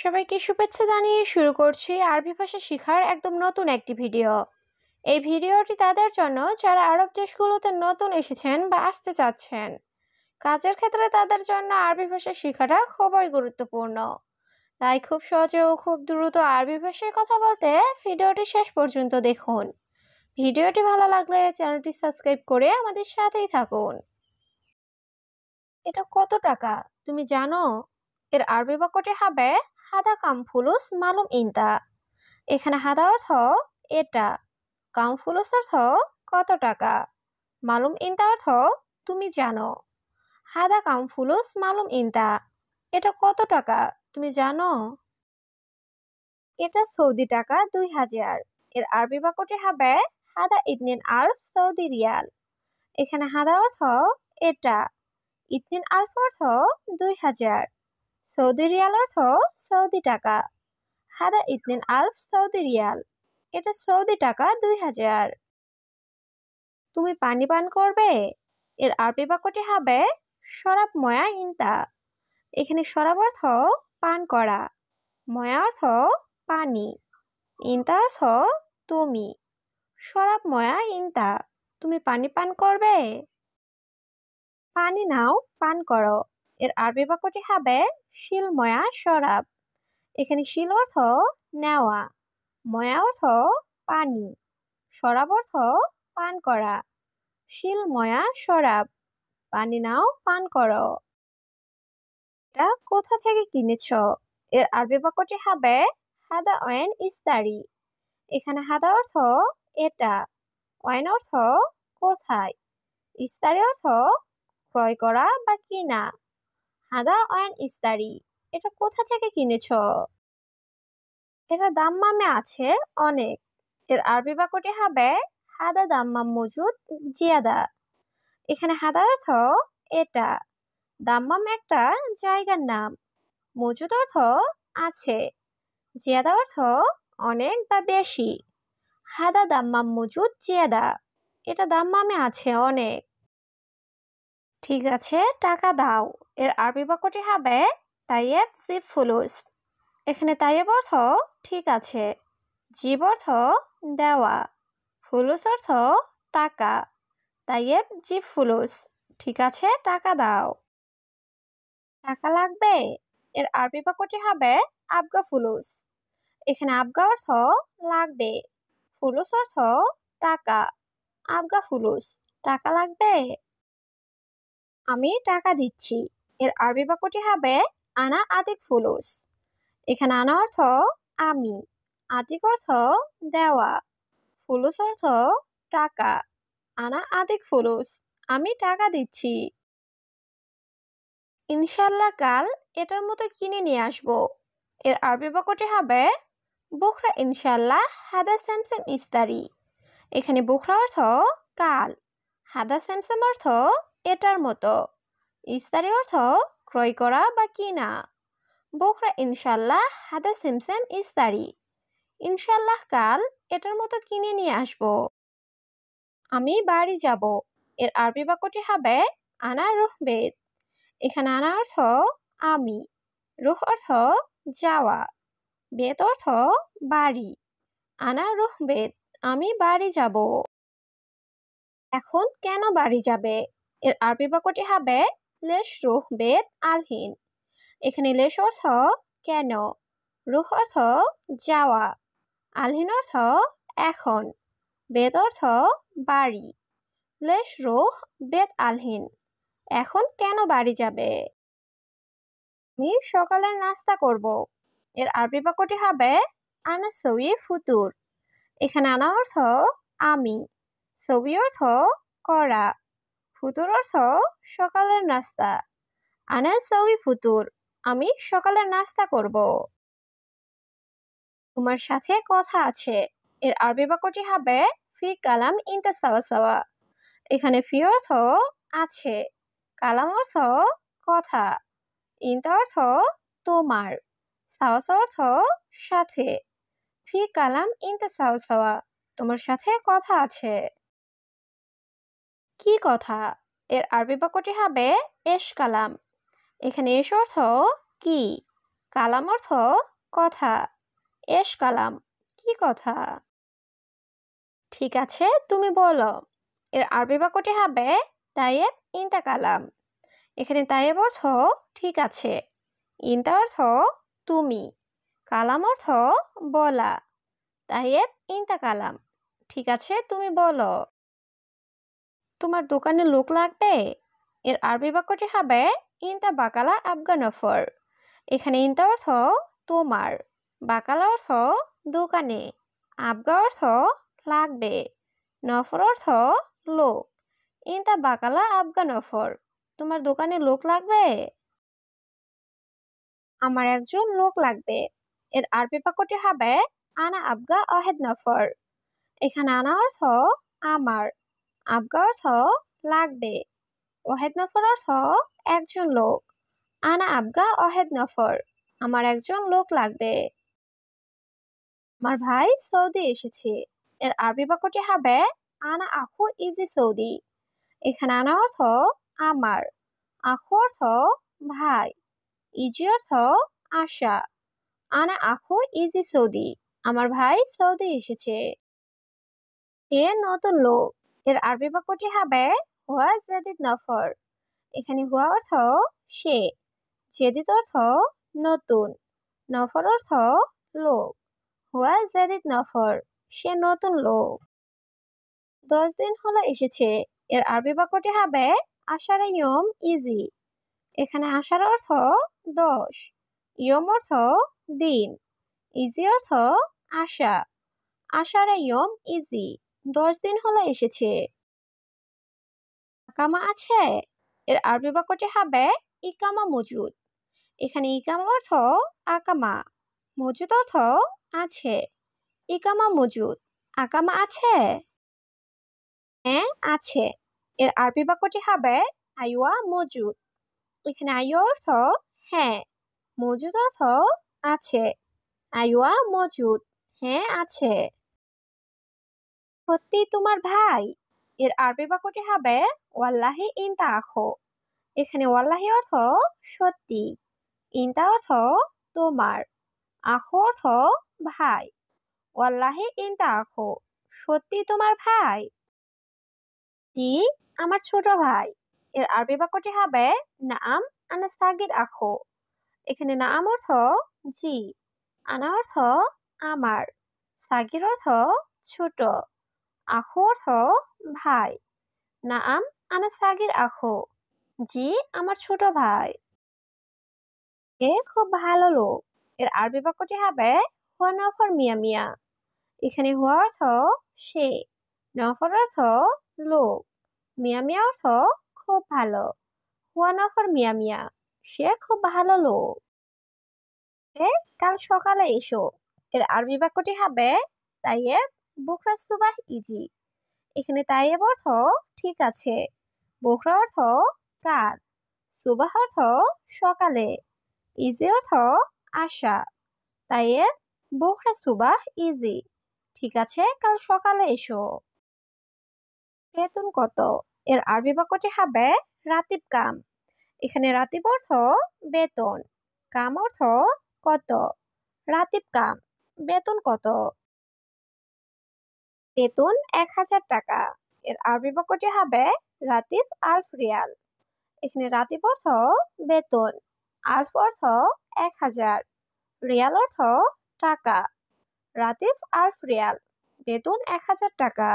সবাইকে শুভেচ্ছা জানিয়ে শুরু করছি আরবি ভাষা শেখার একদম নতুন একটি ভিডিও। এই ভিডিওটি তাদের জন্য যারা আরব দেশগুলোতে নতুন এসেছেন বা আসতে চাচ্ছেন। কাজের ক্ষেত্রে তাদের জন্য আরবি ভাষা শেখাটা খুবই গুরুত্বপূর্ণ। তাই খুব সহজে ও খুব দ্রুত আরবি ভাষায় কথা বলতে ভিডিওটি শেষ পর্যন্ত দেখুন। ভিডিওটি ভালো লাগলে চ্যানেলটি সাবস্ক্রাইব করে আমাদের সাথেই থাকুন। এটা কত টাকা তুমি জানো? এর আরবি বাক্যটি হবে হাদা কাম ফুলুস মালুম ইনতা। এখানে হাদা অর্থ এটা, কাম ফুলুস অর্থ কত টাকা, মালুম ইনতা অর্থ তুমি জানো। হাদা কাম ফুলুস মালুম ইনতা, এটা কত টাকা তুমি জানো? এটা সৌদি টাকা 2000। এর আরবি বাক্যটি হবে হাদা ইতনিন আলফ সৌদি রিয়াল। এখানে হাদা অর্থ এটা, ইতনিন আলফ অর্থ 2000, সৌদি রিয়াল অর্থ সৌদি টাকা। হাদা ইতনিন আলফ সৌদি রিয়াল, এটা সৌদি টাকা 2000। তুমি পানি পান করবে? এর আরবি বাক্যটি হবে শরাব ময়া ইনতা। এখানে শরাব অর্থ পান করা, ময়া অর্থ পানি, ইনতা অর্থ তুমি। শরাব ময়া ইনতা, তুমি পানি পান করবে? পানি নাও, পান করো। এর আরবি বাক্যটি হবে শিল ময়া শরাব। এখানে শিল অর্থ নেওয়া, ময়া অর্থ পানি, শরাব অর্থ পান করা। শিল ময়া শরাব, পানি নাও, পান করো। এটা কোথা থেকে কিনেছ? এর আরবি বাক্যটি হবে হাদা ওয়েন ইস্তারি। এখানে হাদা অর্থ এটা, ওয়েন অর্থ কোথায়, ইস্তারি অর্থ ক্রয় করা বা কিনা। হাদা ওয়েন ইস্তারি, এটা কোথা থেকে কিনেছ? এটা দাম্মামে আছে অনেক। এর আরবি বাক্যটি হবে হাদা দাম্মাম মজুদ জিয়াদা। এখানে হাদা অর্থ এটা, দাম্মাম একটা জায়গার নাম, মজুদ অর্থ আছে, জিয়াদা অর্থ অনেক বা বেশি। হাদা দাম্মাম মজুদ জিয়াদা, এটা দাম্মামে আছে অনেক। ঠিক আছে, টাকা দাও। এর আরবি বাক্যটি হবে তাইয়েব জিব ফুলুস। এখানে তাইয়েব অর্থ ঠিক আছে, জিব অর্থ দেওয়া, ফুলুস অর্থ টাকা। তাইয়েব জিব ফুলুস, ঠিক আছে টাকা দাও। টাকা লাগবে? এর আরবি বাক্যটি হবে আবগা ফুলুস। এখানে আবগা অর্থ লাগবে, ফুলুস অর্থ টাকা, আবগা ফুলুস, টাকা লাগবে। আমি টাকা দিচ্ছি। এর আরবি বাক্যটি হবে আনা আতিক ফুলুস। এখানে আনা অর্থ আমি, আতিক অর্থ দেওয়া, ফুলুস অর্থ টাকা। আনা আতিক ফুলুস, আমি টাকা দিচ্ছি। ইনশাল্লাহ কাল এটার মতো কিনে নিয়ে আসবো। এর আরবি বাক্যটি হবে বুখরা ইনশাল্লাহ হাদা স্যামসাম ইস্তারি। এখানে বুখরা অর্থ কাল, হাদা স্যামসাম অর্থ এটার মতো, ইস্তারি অর্থ ক্রয় করা বা কিনা। বুখরা ইনশাল্লাহ হাদা স্যামসাম ইস্তারি, ইনশাল্লাহ কাল এটার মতো কিনে নিয়ে আসবো। আমি বাড়ি যাব। এর আরবি বাক্যটি হবে আনা রুহ বেদ। এখানে আনা অর্থ আমি, রুহ অর্থ যাওয়া, বেদ অর্থ বাড়ি। আনা রুহ বেদ, আমি বাড়ি যাব। এখন কেন বাড়ি যাবে? এর আরবি বাক্যটি হবে লেশ রুহ বেদ আলহিন। এখানে লেশ অর্থ কেন, রুহ অর্থ যাওয়া, আলহিন অর্থ এখন, বেদ অর্থ বাড়ি। লেশ রুহ বেদ আলহিন, এখন কেন বাড়ি যাবে? আমি সকালের নাস্তা করব। এর আরবি বাক্যটি হবে আনা সউই ফুতুর। এখানে আনা অর্থ আমি, সউই অর্থ করা, ফুতুর অর্থ সকালের নাস্তা। আনা সউই ফুতুর, আমি সকালের নাস্তা করব। তোমার সাথে কথা আছে। এর আরবি বাক্যটি হবে ফি কালাম ইনতা সাওয়া সাওয়া। এখানে ফি অর্থ আছে, কালাম অর্থ কথা, ইনতা অর্থ তোমার, সাওয়া সাওয়া অর্থ সাথে। ফি কালাম ইনতা সাওয়া সাওয়া, তোমার সাথে কথা আছে। কি কথা? এর আরবি বাক্যটি হবে এশ কালাম। এখানে এশ অর্থ কি, কালাম অর্থ কথা। এশ কালাম কি কথা? ঠিক আছে, তুমি বলো। এর আরবি বাক্যটি হবে তাইয়েব ইনতা কালাম। এখানে তাইয়েব অর্থ ঠিক আছে, ইনতা অর্থ তুমি, কালাম অর্থ বলা। তাইয়েব ইনতা কালাম, ঠিক আছে তুমি বলো। তোমার দোকানে লোক লাগবে? এর আরবি বাক্যটি হবে ইনতা বাকালা আবগা নফর। এখানে ইনতা অর্থ তোমার, বাকালা অর্থ দোকানে, আবগা অর্থ লাগবে, নফর অর্থ লোক। ইনতা বাকালা আবগা নফর, তোমার দোকানে লোক লাগবে? আমার একজন লোক লাগবে। এর আরবি বাক্যটি হবে আনা আবগা অহেদ নফর। এখানে আনা অর্থ আমার, আবগা অর্থ লাগবে, ওয়াহেদ নফর অর্থ একজন লোক। আনা আবগা অহেদ নফর, আমার একজন লোক লাগবে। আমার ভাই সৌদি এসেছে। এর আরবি বাক্যটি হবে আনা আখু ইজি সৌদি। এখানে আনা অর্থ আমার, আখু অর্থ ভাই, ইজি অর্থ আশা। আনা আখু ইজি সৌদি, আমার ভাই সৌদি এসেছে। এ নতুন লোক। এর আরবি বাক্যটি হবে হুয়া জাদিদ নফর। এখানে হুয়া অর্থ সে, জেদিদ অর্থ নতুন, নফর অর্থ লোক। হুয়া জাদিদ নফর, সে নতুন লোক। 10 দিন হলো এসেছে। এর আরবি বাক্যটি হবে আশারা ইয়ম ইজি। এখানে আশার অর্থ 10, ইয়ম অর্থ দিন, ইজি অর্থ আশা। আশারা ইয়ম ইজি, 10 দিন হলো এসেছে। আকামা আছে? এর আরবি বাক্যটি হবে ইকামা মজুদ। এখানে ইকামা অর্থ আকামা, মজুদ অর্থ আছে। ইকামা মজুদ, আকামা আছে? হ্যাঁ আছে। এর আরবি বাক্যটি হবে আইওয়া মজুদ। এখানে আইওয়া অর্থ হ্যাঁ, মজুদ অর্থ আছে। আইওয়া মজুদ, হ্যাঁ আছে। সত্যি তোমার ভাই? এর আরবি বাক্যটি হবে ওয়াল্লাহি ইনতা আখো। এখানে ওয়াল্লাহি অর্থ সত্যি, ইনতা অর্থ তোমার, আখো অর্থ ভাই। ওয়াল্লাহি ইনতা আখো, সত্যি তোমার ভাই? জি, আমার ছোট ভাই। এর আরবি বাক্যটি হবে নাম আনা সাগির আখো। এখানে নাম অর্থ জি, আনা অর্থ আমার, সাগির অর্থ ছোট, আখো অর্থ ভাই। নাম আনা সাগির আখো, জি আমার ছোট ভাই। এ খুব ভালো লোক। এর আরবি বাক্যটি হবে হুয়া নফর মিয়া মিয়া। এখানে হুয়া অর্থ সে, নফর অর্থ লোক, মিয়া মিয়া অর্থ খুব ভালো। হুয়া নফর মিয়া মিয়া, সে খুব ভালো লোক। কাল সকালে এসো। এর আরবি বাক্যটি হবে তাইয়েব বুকরা সুবাহ ইজি। এখানে তাইয়েব অর্থ ঠিক আছে, বুকরা অর্থ কাল, সুবাহ অর্থ সকালে, ইজি অর্থ আশা। তাইয়েব বুকরা সুবাহ ইজি, ঠিক আছে কাল সকালে এসো। বেতন কত? এর আরবি বাক্যটি হবে রাতিব কাম। এখানে রাতিব অর্থ বেতন, কাম অর্থ কত। রাতিব কাম, বেতন কত? বেতন 1000 টাকা। এর আরবি বাক্যটি হবে রাতিব আলফ রিয়াল। এখানে রাতিব অর্থ বেতন, আলফ অর্থ 1000, রিয়াল অর্থ টাকা। রাতিব আলফ রিয়াল, বেতন 1000 টাকা।